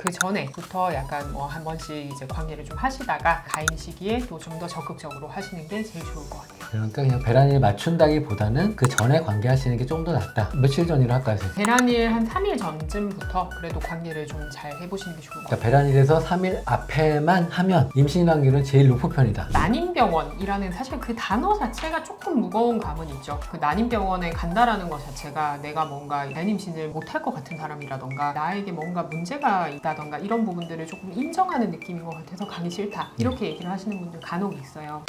그 전에부터 약간 뭐 한 번씩 이제 관계를 좀 하시다가 가임 시기에 또 좀 더 적극적으로 하시는 게 제일 좋을 것 같아요. 그러니까 그냥 배란일 맞춘다기보다는 그 전에 관계하시는 게 좀 더 낫다. 며칠 전이라 할까요, 선생님? 배란일 한 3일 전쯤부터 그래도 관계를 좀 잘 해보시는 게 좋을 것 같아요. 그러니까 배란일에서 3일 앞에만 하면 임신 확률은 제일 높은 편이다. 난임병원이라는 사실 그 단어 자체가 조금 무거운 감은 있죠. 그 난임병원에 간다라는 것 자체가 내가 뭔가 난임신을 못할 것 같은 사람이라던가 나에게 뭔가 문제가 있다던가 이런 부분들을 조금 인정하는 느낌인 것 같아서 가기 싫다 이렇게 얘기를 하시는 분들 간혹 있어요.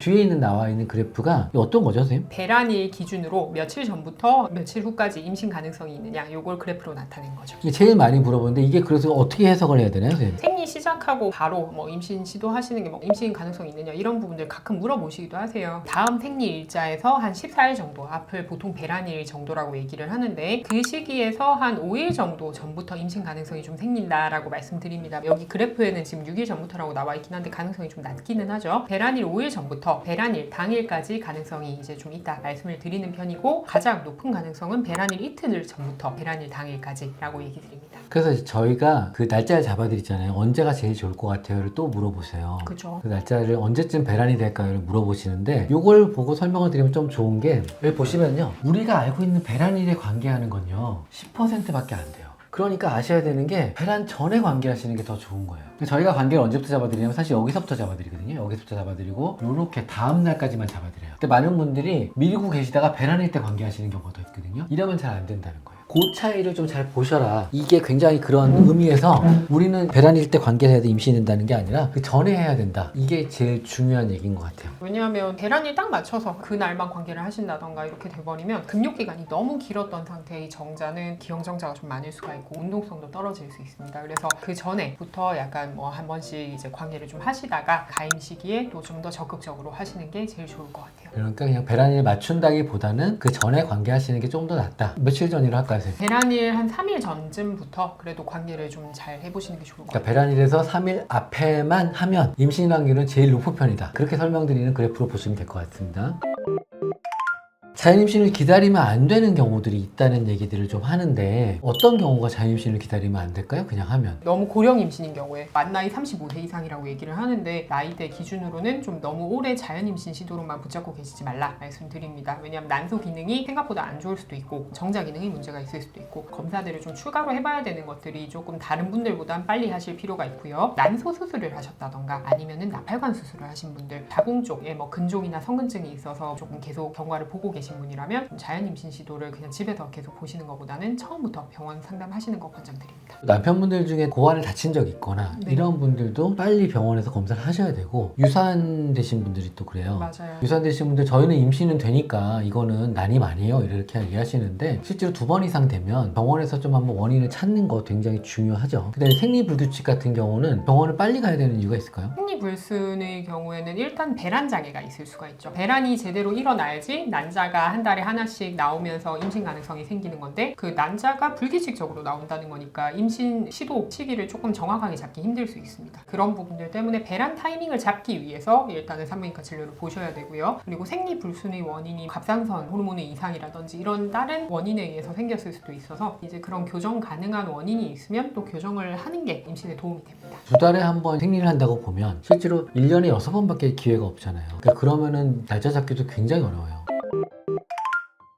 뒤에 나와 있는 그래프가 어떤 거죠, 선생님? 배란일 기준으로 며칠 전부터 며칠 후까지 임신 가능성이 있느냐 이걸 그래프로 나타낸 거죠. 이게 제일 많이 물어보는데 이게 그래서 어떻게 해석을 해야 되나요, 선생님? 생리 시작하고 바로 뭐 임신 시도하시는 게 뭐 임신 가능성이 있느냐 이런 부분들 가끔 물어보시기도 하세요. 다음 생리 일자에서 한 14일 정도 앞을 보통 배란일 정도라고 얘기를 하는데 그 시기에서 한 5일 정도 전부터 임신 가능성이 좀 생긴다라고 말씀드립니다. 여기 그래프에는 지금 6일 전부터라고 나와 있긴 한데 가능성이 좀 낮기는 하죠. 배란일 5일 전부터 배란일 당일까지 가능성이 이제 좀 있다 말씀을 드리는 편이고 가장 높은 가능성은 배란일 이틀 전부터 배란일 당일까지라고 얘기 드립니다. 그래서 저희가 그 날짜를 잡아드리잖아요. 언제가 제일 좋을 것 같아요를 또 물어보세요. 그죠. 그 날짜를 언제쯤 배란이 될까요를 물어보시는데 이걸 보고 설명을 드리면 좀 좋은 게 여기 보시면요. 우리가 알고 있는 배란일에 관계하는 건요. 10%밖에 안 돼요. 그러니까 아셔야 되는 게 배란 전에 관계하시는 게 더 좋은 거예요. 저희가 관계를 언제부터 잡아드리냐면 사실 여기서부터 잡아드리거든요. 여기서부터 잡아드리고 이렇게 다음 날까지만 잡아드려요. 근데 많은 분들이 밀고 계시다가 배란일 때 관계하시는 경우가 더 있거든요. 이러면 잘 안 된다는 거예요. 그 차이를 좀 잘 보셔라. 이게 굉장히 그런 의미에서 우리는 배란일 때 관계해야 돼 임신된다는 게 아니라 그 전에 해야 된다. 이게 제일 중요한 얘기인 것 같아요. 왜냐하면 배란일 딱 맞춰서 그날만 관계를 하신다던가 이렇게 돼버리면 금욕기간이 너무 길었던 상태의 정자는 기형정자가 좀 많을 수가 있고 운동성도 떨어질 수 있습니다. 그래서 그 전에부터 약간 뭐 한 번씩 이제 관계를 좀 하시다가 가임 시기에 또 좀 더 적극적으로 하시는 게 제일 좋을 것 같아요. 그러니까 그냥 배란일 맞춘다기보다는 그 전에 관계하시는 게 좀 더 낫다. 며칠 전이라 할까요, 선생님? 배란일 한 3일 전쯤부터 그래도 관계를 좀 잘 해보시는 게 좋을 것 같아요. 그러니까 배란일에서 3일 앞에만 하면 임신 확률은 제일 높은 편이다. 그렇게 설명드리는 그래프로 보시면 될 것 같습니다. 자연임신을 기다리면 안 되는 경우들이 있다는 얘기들을 좀 하는데 어떤 경우가 자연임신을 기다리면 안 될까요? 그냥 하면. 너무 고령 임신인 경우에 만 나이 35세 이상이라고 얘기를 하는데 나이대 기준으로는 좀 너무 오래 자연임신 시도로만 붙잡고 계시지 말라 말씀드립니다. 왜냐하면 난소 기능이 생각보다 안 좋을 수도 있고 정자 기능이 문제가 있을 수도 있고 검사들을 좀 추가로 해봐야 되는 것들이 조금 다른 분들보단 빨리 하실 필요가 있고요. 난소 수술을 하셨다던가 아니면은 나팔관 수술을 하신 분들 자궁 쪽에 뭐 근종이나 성근증이 있어서 조금 계속 경과를 보고 계신 분이라면 자연임신 시도를 그냥 집에서 계속 보시는 것보다는 처음부터 병원 상담하시는 거 권장드립니다. 남편분들 중에 고환을 다친 적 있거나 네. 이런 분들도 빨리 병원에서 검사를 하셔야 되고 유산되신 분들이 또 그래요. 맞아요. 유산되신 분들 저희는 임신은 되니까 이거는 난임 아니에요 이렇게 얘기하시는데 실제로 2번 이상 되면 병원에서 좀 한번 원인을 찾는 거 굉장히 중요하죠. 그다음에 생리불규칙 같은 경우는 병원을 빨리 가야 되는 이유가 있을까요? 생리불순의 경우에는 일단 배란 장애가 있을 수가 있죠. 배란이 제대로 일어나야지 난자가 한 달에 하나씩 나오면서 임신 가능성이 생기는 건데 그 난자가 불규칙적으로 나온다는 거니까 임신 시도 시기를 조금 정확하게 잡기 힘들 수 있습니다. 그런 부분들 때문에 배란 타이밍을 잡기 위해서 일단은 산부인과 진료를 보셔야 되고요. 그리고 생리불순의 원인이 갑상선 호르몬의 이상이라든지 이런 다른 원인에 의해서 생겼을 수도 있어서 이제 그런 교정 가능한 원인이 있으면 또 교정을 하는 게 임신에 도움이 됩니다. 2달에 한 번 생리를 한다고 보면 실제로 1년에 6번밖에 기회가 없잖아요. 그러면은 날짜 잡기도 굉장히 어려워요.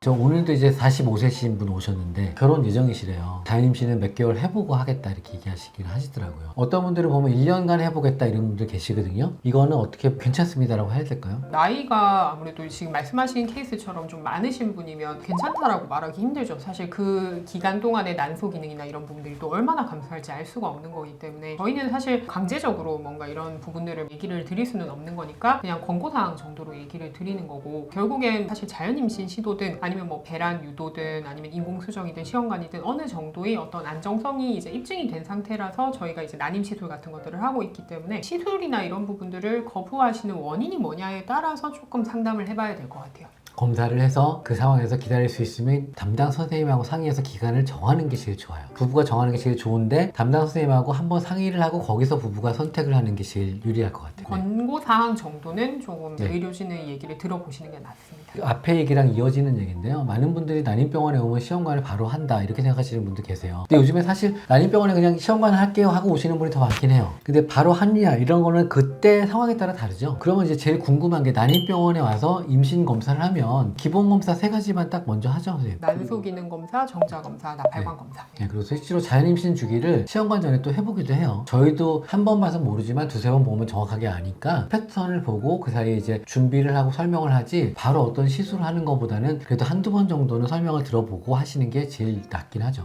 저 오늘도 이제 45세신 분 오셨는데 결혼 예정이시래요. 자연임신을 몇 개월 해보고 하겠다 이렇게 얘기하시긴 하시더라고요. 어떤 분들은 보면 1년간 해보겠다 이런 분들 계시거든요. 이거는 어떻게 괜찮습니다라고 해야 될까요? 나이가 아무래도 지금 말씀하신 케이스처럼 좀 많으신 분이면 괜찮다라고 말하기 힘들죠. 사실 그 기간 동안의 난소 기능이나 이런 부분들이 또 얼마나 감소할지 알 수가 없는 거기 때문에 저희는 사실 강제적으로 뭔가 이런 부분들을 얘기를 드릴 수는 없는 거니까 그냥 권고사항 정도로 얘기를 드리는 거고 결국엔 사실 자연임신 시도든 아니면 뭐 배란 유도든 아니면 인공수정이든 시험관이든 어느 정도의 어떤 안정성이 이제 입증이 된 상태라서 저희가 이제 난임 시술 같은 것들을 하고 있기 때문에 시술이나 이런 부분들을 거부하시는 원인이 뭐냐에 따라서 조금 상담을 해봐야 될 것 같아요. 검사를 해서 그 상황에서 기다릴 수 있으면 담당 선생님하고 상의해서 기간을 정하는 게 제일 좋아요. 부부가 정하는 게 제일 좋은데 담당 선생님하고 한번 상의를 하고 거기서 부부가 선택을 하는 게 제일 유리할 것 같아요. 권고사항 정도는 조금 네. 의료진의 얘기를 들어보시는 게 낫습니다. 앞에 얘기랑 이어지는 얘기인데요. 많은 분들이 난임병원에 오면 시험관을 바로 한다 이렇게 생각하시는 분들 계세요. 근데 요즘에 사실 난임병원에 그냥 시험관을 할게요 하고 오시는 분이 더 많긴 해요. 근데 바로 하느냐 이런 거는 그때 상황에 따라 다르죠. 그러면 이제 제일 궁금한 게 난임병원에 와서 임신 검사를 하면 기본 검사 3가지만 딱 먼저 하죠, 선생님. 난소 기능 검사, 정자 검사, 나팔관 검사. 네, 그리고 실제로 자연임신 주기를 시험관 전에 또 해보기도 해요. 저희도 한 번 봐서 모르지만 2-3번 보면 정확하게 아니까 패턴을 보고 그 사이에 이제 준비를 하고 설명을 하지 바로 어떤 시술을 하는 것보다는 그래도 1-2번 정도는 설명을 들어보고 하시는 게 제일 낫긴 하죠.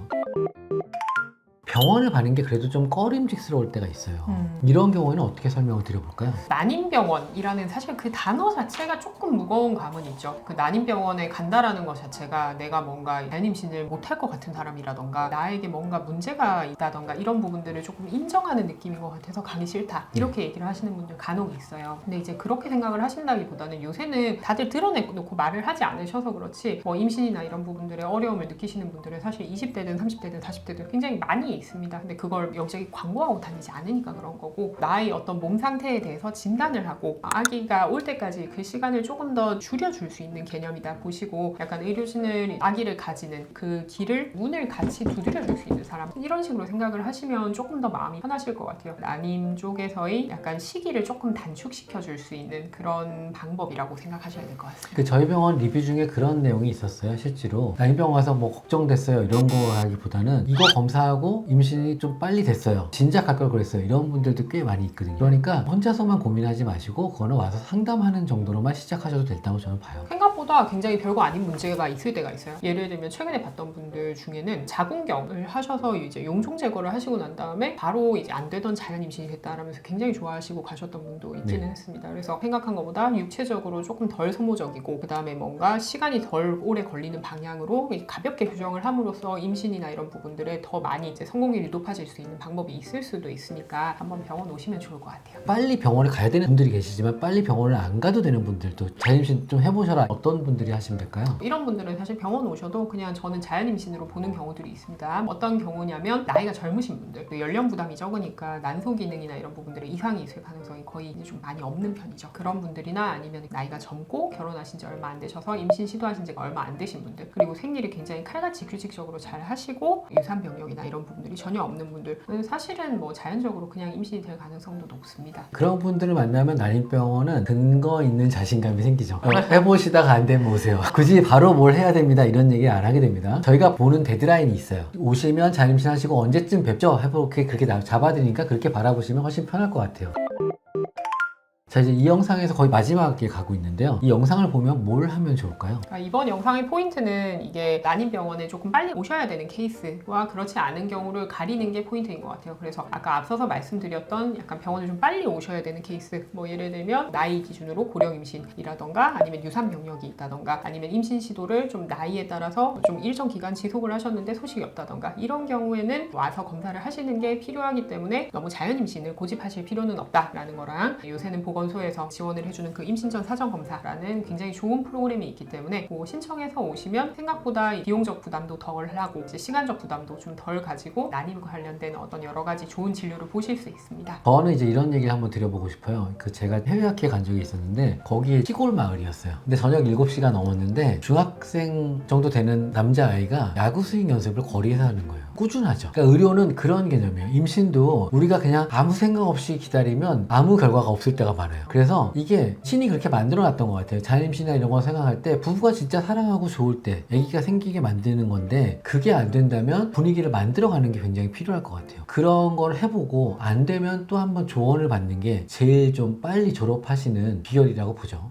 병원을 가는 게 그래도 좀 꺼림직스러울 때가 있어요. 이런 경우에는 어떻게 설명을 드려볼까요? 난임병원이라는 사실 그 단어 자체가 조금 무거운 감은 있죠. 그 난임병원에 간다라는 것 자체가 내가 뭔가 자연임신을 못할 것 같은 사람이라던가 나에게 뭔가 문제가 있다던가 이런 부분들을 조금 인정하는 느낌인 것 같아서 가기 싫다 이렇게 얘기를 하시는 분들 간혹 있어요. 근데 이제 그렇게 생각을 하신다기보다는 요새는 다들 드러내놓고 말을 하지 않으셔서 그렇지 뭐 임신이나 이런 부분들의 어려움을 느끼시는 분들은 사실 20대든 30대든 40대든 굉장히 많이 있습니다. 근데 그걸 여기저기 광고하고 다니지 않으니까 그런 거고 나의 어떤 몸 상태에 대해서 진단을 하고 아기가 올 때까지 그 시간을 조금 더 줄여줄 수 있는 개념이다 보시고 약간 의료진을 아기를 가지는 그 길을 문을 같이 두드려줄 수 있는 사람 이런 식으로 생각을 하시면 조금 더 마음이 편하실 것 같아요. 난임 쪽에서의 약간 시기를 조금 단축시켜줄 수 있는 그런 방법이라고 생각하셔야 될 것 같습니다. 저희 병원 리뷰 중에 그런 내용이 있었어요. 실제로 난임병원 와서 뭐 걱정됐어요 이런 거 하기보다는 이거 검사하고 임신이 좀 빨리 됐어요. 진작 갈 걸 그랬어요. 이런 분들도 꽤 많이 있거든요. 그러니까 혼자서만 고민하지 마시고 그거는 와서 상담하는 정도로만 시작하셔도 된다고 저는 봐요. 생각보다 굉장히 별거 아닌 문제가 있을 때가 있어요. 예를 들면 최근에 봤던 분들 중에는 자궁경을 하셔서 이제 용종 제거를 하시고 난 다음에 바로 이제 안 되던 자연 임신이 됐다라면서 굉장히 좋아하시고 가셨던 분도 있기는 했습니다. 그래서 생각한 것보다 육체적으로 조금 덜 소모적이고 그 다음에 뭔가 시간이 덜 오래 걸리는 방향으로 가볍게 교정을 함으로써 임신이나 이런 부분들에 더 많이 이제 성공률이 높아질 수 있는 방법이 있을 수도 있으니까 한번 병원 오시면 좋을 것 같아요. 빨리 병원에 가야 되는 분들이 계시지만 빨리 병원을 안 가도 되는 분들도 자연임신 좀 해보셔라. 어떤 분들이 하시면 될까요? 이런 분들은 사실 병원 오셔도 그냥 저는 자연임신으로 보는 경우들이 있습니다. 어떤 경우냐면 나이가 젊으신 분들, 연령 부담이 적으니까 난소 기능이나 이런 부분들에 이상이 있을 가능성이 거의 이제 좀 많이 없는 편이죠. 그런 분들이나 아니면 나이가 젊고 결혼하신 지 얼마 안 되셔서 임신 시도하신 지가 얼마 안 되신 분들 그리고 생리를 굉장히 칼같이 규칙적으로 잘 하시고 유산 병력이나 이런 부분들이 전혀 없는 분들은 사실은 뭐 자연적으로 그냥 임신이 될 가능성도 높습니다. 그런 분들을 만나면 난임병원은 근거 있는 자신감이 생기죠. 해보시다가 안 되면 오세요. 굳이 바로 뭘 해야 됩니다 이런 얘기 안 하게 됩니다. 저희가 보는 데드라인이 있어요. 오시면 자연임신 하시고 언제쯤 뵙죠? 해보게 그렇게 잡아드리니까 그렇게 바라보시면 훨씬 편할 것 같아요. 자, 이제 이 영상에서 거의 마지막에 가고 있는데요. 이 영상을 보면 뭘 하면 좋을까요? 이번 영상의 포인트는 이게 난임병원에 조금 빨리 오셔야 되는 케이스와 그렇지 않은 경우를 가리는 게 포인트인 것 같아요. 그래서 아까 앞서서 말씀드렸던 약간 병원을 좀 빨리 오셔야 되는 케이스 뭐 예를 들면 나이 기준으로 고령 임신이라던가 아니면 유산 병력이 있다던가 아니면 임신 시도를 좀 나이에 따라서 좀 일정 기간 지속을 하셨는데 소식이 없다던가 이런 경우에는 와서 검사를 하시는 게 필요하기 때문에 너무 자연 임신을 고집하실 필요는 없다라는 거랑 요새는 보건소에서 지원을 해주는 그 임신 전 사전 검사라는 굉장히 좋은 프로그램이 있기 때문에 뭐 신청해서 오시면 생각보다 비용적 부담도 덜 하고 이제 시간적 부담도 좀 덜 가지고 난임과 관련된 어떤 여러 가지 좋은 진료를 보실 수 있습니다. 저는 이제 이런 얘기를 한번 드려보고 싶어요. 제가 해외학회에 간 적이 있었는데 거기 시골 마을이었어요. 근데 저녁 7시가 넘었는데 중학생 정도 되는 남자아이가 야구 스윙 연습을 거리에서 하는 거예요. 꾸준하죠. 그러니까 의료는 그런 개념이에요. 임신도 우리가 그냥 아무 생각 없이 기다리면 아무 결과가 없을 때가 많아요. 그래서 이게 신이 그렇게 만들어 놨던 것 같아요. 자연임신이나 이런 거 생각할 때 부부가 진짜 사랑하고 좋을 때 아기가 생기게 만드는 건데 그게 안 된다면 분위기를 만들어가는 게 굉장히 필요할 것 같아요. 그런 걸 해보고 안 되면 또 한번 조언을 받는 게 제일 좀 빨리 졸업하시는 비결이라고 보죠.